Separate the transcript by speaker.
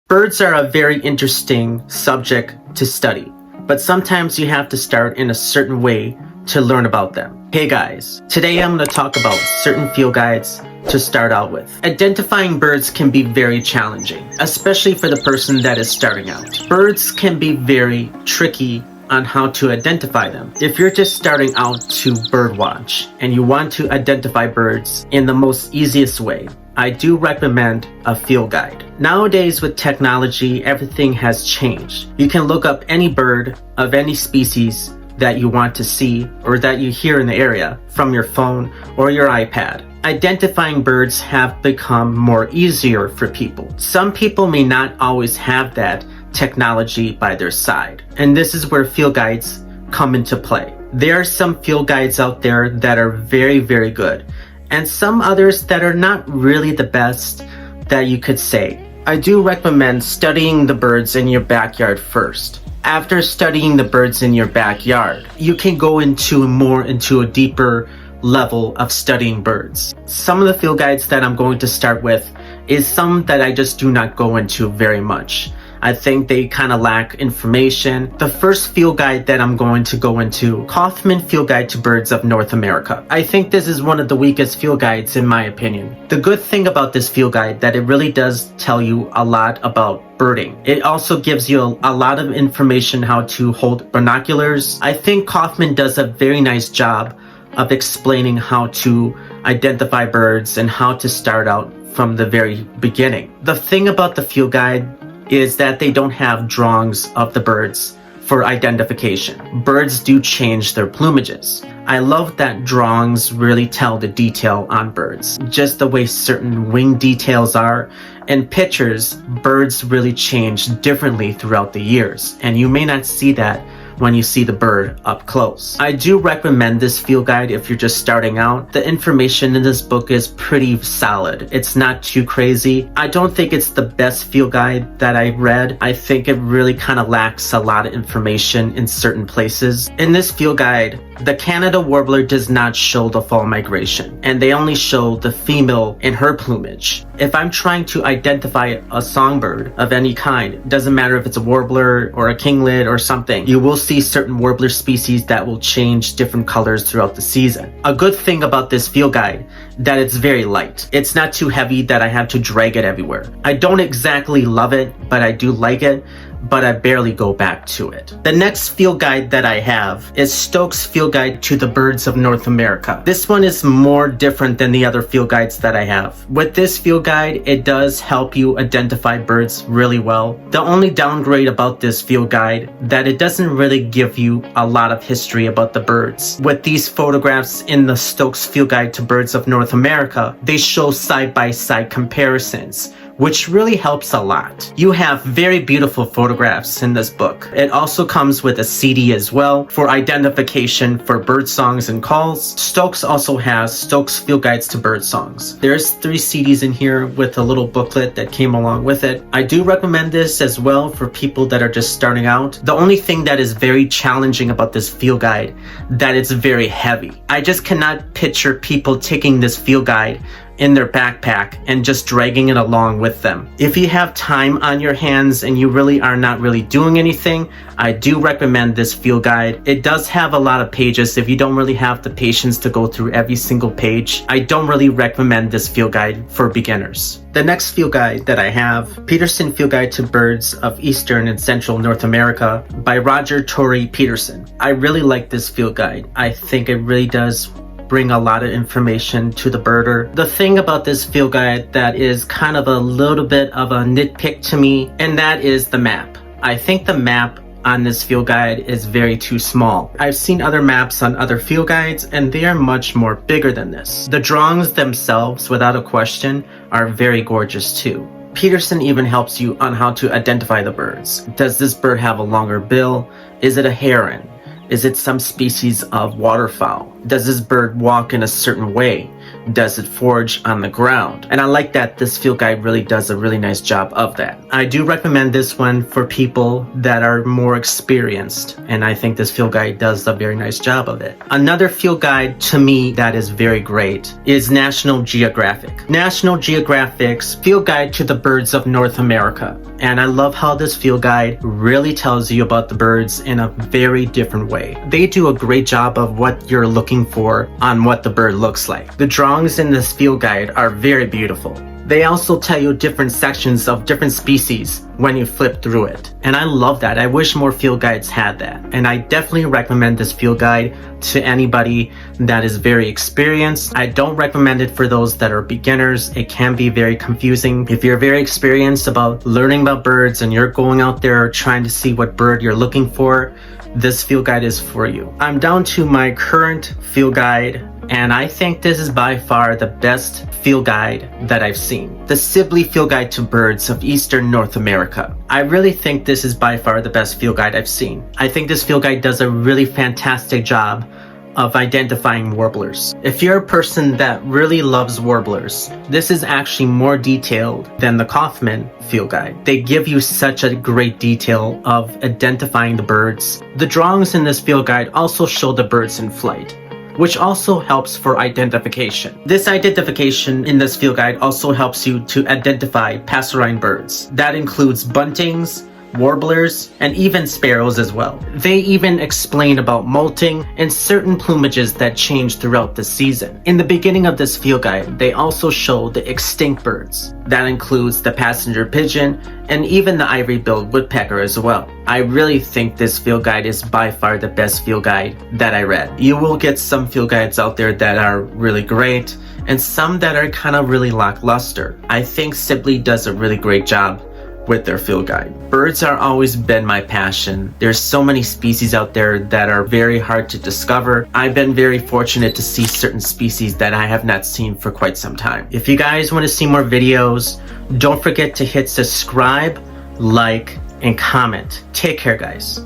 Speaker 1: Birds are a very interesting subject to study, but sometimes you have to start in a certain way to learn about them. Hey guys, today I'm going to talk about certain field guides to start out with. Identifying birds can be very challenging, especially for the person that is starting out. Birds can be very tricky on how to identify them. If you're just starting out to birdwatch and you want to identify birds in the most easiest way, I do recommend a field guide. Nowadays with technology, everything has changed. You can look up any bird of any species that you want to see or that you hear in the area from your phone or your iPad. Identifying birds have become more easier for people. Some people may not always have that technology by their side, and this is where field guides come into play. There are some field guides out there that are very, very good, and some others that are not really the best that you could say. I do recommend studying the birds in your backyard first. After studying the birds in your backyard, you can go into a deeper level of studying birds. Some of the field guides that I'm going to start with is some that I just do not go into very much. I think they kind of lack information. The first field guide that I'm going to go into, Kaufman Field Guide to Birds of North America. I think this is one of the weakest field guides in my opinion. The good thing about this field guide that it really does tell you a lot about birding. It also gives you a lot of information how to hold binoculars. I think Kaufman does a very nice job of explaining how to identify birds and how to start out from the very beginning. The thing about the field guide is that they don't have drawings of the birds for identification. Birds do change their plumages. I love that drawings really tell the detail on birds. Just the way certain wing details are. In pictures, birds really change differently throughout the years, and you may not see that when you see the bird up close. I do recommend this field guide if you're just starting out. The information in this book is pretty solid. It's not too crazy. I don't think it's the best field guide that I read. I think it really kind of lacks a lot of information in certain places. In this field guide, the Canada warbler does not show the fall migration, and they only show the female in her plumage. If I'm trying to identify a songbird of any kind, it doesn't matter if it's a warbler or a kinglet or something, you will see certain warbler species that will change different colors throughout the season. A good thing about this field guide, that it's very light. It's not too heavy that I have to drag it everywhere. I don't exactly love it, but I do like it, but I barely go back to it. The next field guide that I have is Stokes Field Guide to the Birds of North America. This one is more different than the other field guides that I have. With this field guide, it does help you identify birds really well. The only downgrade about this field guide that it doesn't really give you a lot of history about the birds. With these photographs in the Stokes Field Guide to Birds of North America, they show side-by-side comparisons, which really helps a lot. You have very beautiful photographs in this book. It also comes with a CD as well for identification for bird songs and calls. Stokes also has Stokes Field Guides to Bird Songs. There's 3 CDs in here with a little booklet that came along with it. I do recommend this as well for people that are just starting out. The only thing that is very challenging about this field guide, that it's very heavy. I just cannot picture people taking this field guide in their backpack and just dragging it along with them. If you have time on your hands and you really are not really doing anything, I do recommend this field guide. It does have a lot of pages. If you don't really have the patience to go through every single page, I don't really recommend this field guide for beginners. The next field guide that I have, Peterson Field Guide to Birds of Eastern and Central North America by Roger Torrey Peterson. I really like this field guide. I think it really does bring a lot of information to the birder. The thing about this field guide that is kind of a little bit of a nitpick to me, and that is the map. I think the map on this field guide is very too small. I've seen other maps on other field guides and they are much more bigger than this. The drawings themselves, without a question, are very gorgeous too. Peterson even helps you on how to identify the birds. Does this bird have a longer bill? Is it a heron? Is it some species of waterfowl? Does this bird walk in a certain way? does it forage on the ground? And I like that this field guide really does a really nice job of that. I do recommend this one for people that are more experienced, and I think this field guide does a very nice job of it. Another field guide to me that is very great is National Geographic. National Geographic's Field Guide to the Birds of North America. And I love how this field guide really tells you about the birds in a very different way. They do a great job of what you're looking for on what the bird looks like. The drawings in this field guide are very beautiful. They also tell you different sections of different species when you flip through it. And I love that. I wish more field guides had that. And I definitely recommend this field guide to anybody that is very experienced. I don't recommend it for those that are beginners. It can be very confusing. If you're very experienced about learning about birds and you're going out there trying to see what bird you're looking for, this field guide is for you. I'm down to my current field guide, and I think this is by far the best field guide that I've seen. The Sibley Field Guide to Birds of Eastern North America. I really think this is by far the best field guide I've seen. I think this field guide does a really fantastic job of identifying warblers. If you're a person that really loves warblers, this is actually more detailed than the Kaufman field guide. They give you such a great detail of identifying the birds. The drawings in this field guide also show the birds in flight, which also helps for identification. This identification in this field guide also helps you to identify passerine birds. That includes buntings, warblers, and even sparrows as well. They even explain about molting and certain plumages that change throughout the season. In the beginning of this field guide, they also show the extinct birds. That includes the passenger pigeon and even the ivory-billed woodpecker as well. I really think this field guide is by far the best field guide that I read. You will get some field guides out there that are really great and some that are kind of really lackluster. I think Sibley does a really great job with their field guide. Birds are always been my passion. There's so many species out there that are very hard to discover. I've been very fortunate to see certain species that I have not seen for quite some time. If you guys want to see more videos, don't forget to hit subscribe, like, and comment. Take care, guys.